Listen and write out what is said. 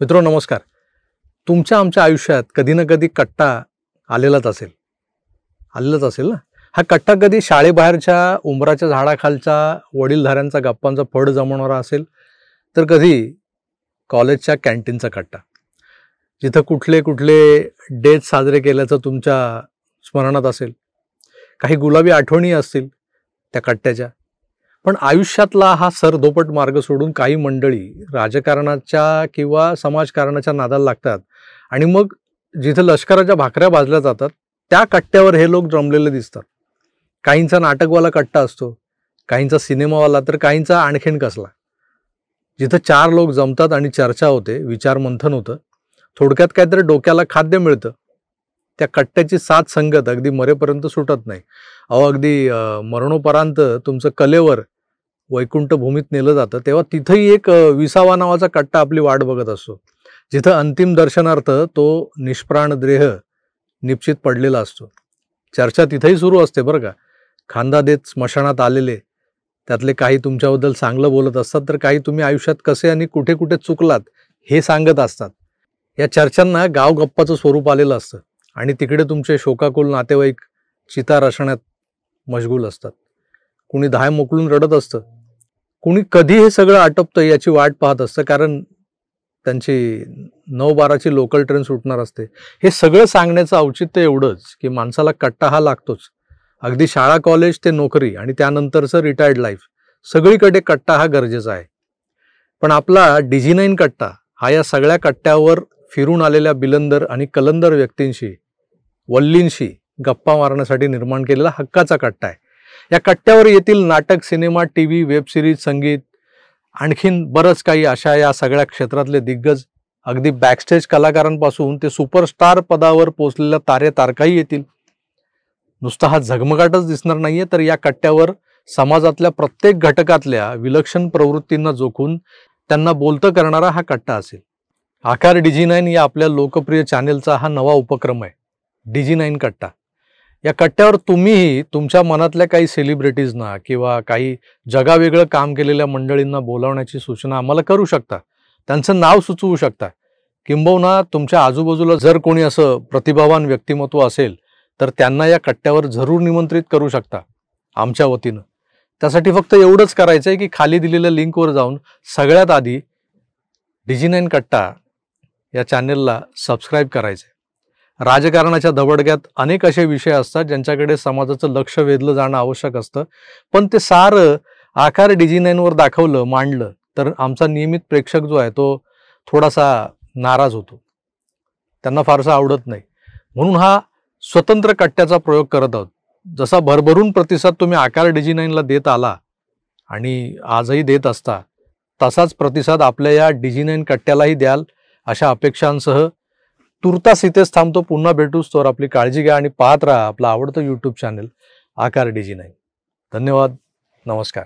मित्रांनो नमस्कार. तुमच्या आमच्या आयुष्यात कधी ना कधी कट्टा आलेलाच असेल ना. हा कट्टा कधी शाळेबाहेरच्या उंबराच्या झाडाखालच्या वडीलधाऱ्यांचा गप्पांचा फड जमवणारा असेल, तर कधी कॉलेजच्या कॅन्टीनचा कट्टा, जिथं कुठले कुठले डेट साजरे केल्याचं तुमच्या स्मरणात असेल. काही गुलाबी आठवणी असतील त्या कट्ट्याच्या. पण आयुष्यातला हा सरधोपट मार्ग सोडून काही मंडळी राजकारणाच्या किंवा समाजकारणाच्या नादाला लागतात आणि मग जिथं लष्कराच्या भाकऱ्या भाजल्या जातात त्या कट्ट्यावर हे लोक जमलेले दिसतात. काहींचा नाटकवाला कट्टा असतो, काहींचा सिनेमावाला, तर काहींचा आणखीन कसला. जिथं 4 लोक जमतात आणि चर्चा होते, विचार मंथन होतं, थोडक्यात काहीतरी डोक्याला खाद्य मिळतं. त्या कट्ट्याची साथ संगत अगदी मरेपर्यंत सुटत नाही. अगदी मरणोपरांत तुमचं कलेवर वैकुंठ भूमीत नेलं जातं, तेव्हा तिथंही एक विसावा नावाचा कट्टा आपली वाट बघत असतो, जिथं अंतिम दर्शनार्थ तो निष्प्राण देह निश्चित पडलेला असतो. चर्चा तिथंही सुरू असते बरं का. खांदा देत स्मशानात आलेले त्यातले काही तुमच्याबद्दल चांगलं बोलत असतात, तर काही तुम्ही आयुष्यात कसे आणि कुठे कुठे चुकलात हे सांगत असतात. या चर्चांना गाव गप्पाचं स्वरूप आलेलं असतं आणि तिकडे तुमचे शोकाकुल नातेवाईक चिता रचण्यात मशगूल असतात. कुणी धाय मोकळून रडत असतं, कुणी कधी हे सगळं आटपतं याची वाट पाहत असतं, कारण त्यांची 9-12ची लोकल ट्रेन सुटणार असते. हे सगळं सांगण्याचं औचित्य एवढंच की माणसाला कट्टा हा लागतोच. अगदी शाळा, कॉलेज ते नोकरी आणि त्यानंतरचं रिटायर्ड लाईफ, सगळीकडे कट्टा हा गरजेचा आहे. पण आपला DG9 कट्टा हा या सगळ्या कट्ट्यावर फिरून आलेल्या बिलंदर आणि कलंदर व्यक्तींशी, वल्लींशी गप्पा मारण्यासाठी निर्माण केलेला हक्काचा कट्टा आहे. या कट्ट्यावर येथील नाटक, सिनेमा, TV, वेब सिरीज, संगीत, आणखीन बरंच काही अशा या सगळ्या क्षेत्रातले दिग्गज, अगदी बॅकस्टेज कलाकारांपासून ते सुपरस्टार पदावर पोहोचलेल्या तारे तारकाही येतील. नुसता हा झगमगाटच दिसणार नाहीये, तर या कट्ट्यावर समाजातल्या प्रत्येक घटकातल्या विलक्षण प्रवृत्तींना जोखून त्यांना बोलतं करणारा हा कट्टा असेल. आकार DG9 या आपल्या लोकप्रिय चॅनेलचा हा नवा उपक्रम आहे, DG9 कट्टा. या कट्ट्यावर तुम्हीही तुमच्या मनातल्या काही सेलिब्रिटीजना किंवा काही जगावेगळं काम केलेल्या मंडळींना बोलावण्याची सूचना आम्हाला करू शकता. त्यांचं नाव सुचवू शकता. किंबहुना तुमच्या आजूबाजूला जर कोणी असं प्रतिभावान व्यक्तिमत्व असेल, तर त्यांना या कट्ट्यावर जरूर निमंत्रित करू शकता आमच्या वतीनं. त्यासाठी फक्त एवढंच करायचं आहे की खाली दिलेल्या लिंकवर जाऊन सगळ्यात आधी DG9 कट्टा या चॅनेलला सबस्क्राईब करायचं आहे. राजकारणाच्या दबडग्यात अनेक असे विषय असतात ज्यांच्याकडे समाजाचं लक्ष वेधलं जाणं आवश्यक असतं, पण ते सारं आकार DG9 वर दाखवलं, मांडलं, तर आमचा नियमित प्रेक्षक जो आहे तो थोडासा नाराज होतो, त्यांना फारसं आवडत नाही. म्हणून हा स्वतंत्र कट्ट्याचा प्रयोग करत आहोत. जसा भरभरून प्रतिसाद तुम्ही आकार DG9 ला देत आला आणि आजही देत असता, तसाच प्रतिसाद आपल्या या DG9 कट्ट्यालाही द्याल अशा अपेक्षांसह तुर्तास इथेच थांबतो. पुन्हा भेटूच, तर आपली काळजी घ्या आणि पाहत राहा आपलं आवडतं YouTube चॅनल आकार DG9. धन्यवाद. नमस्कार.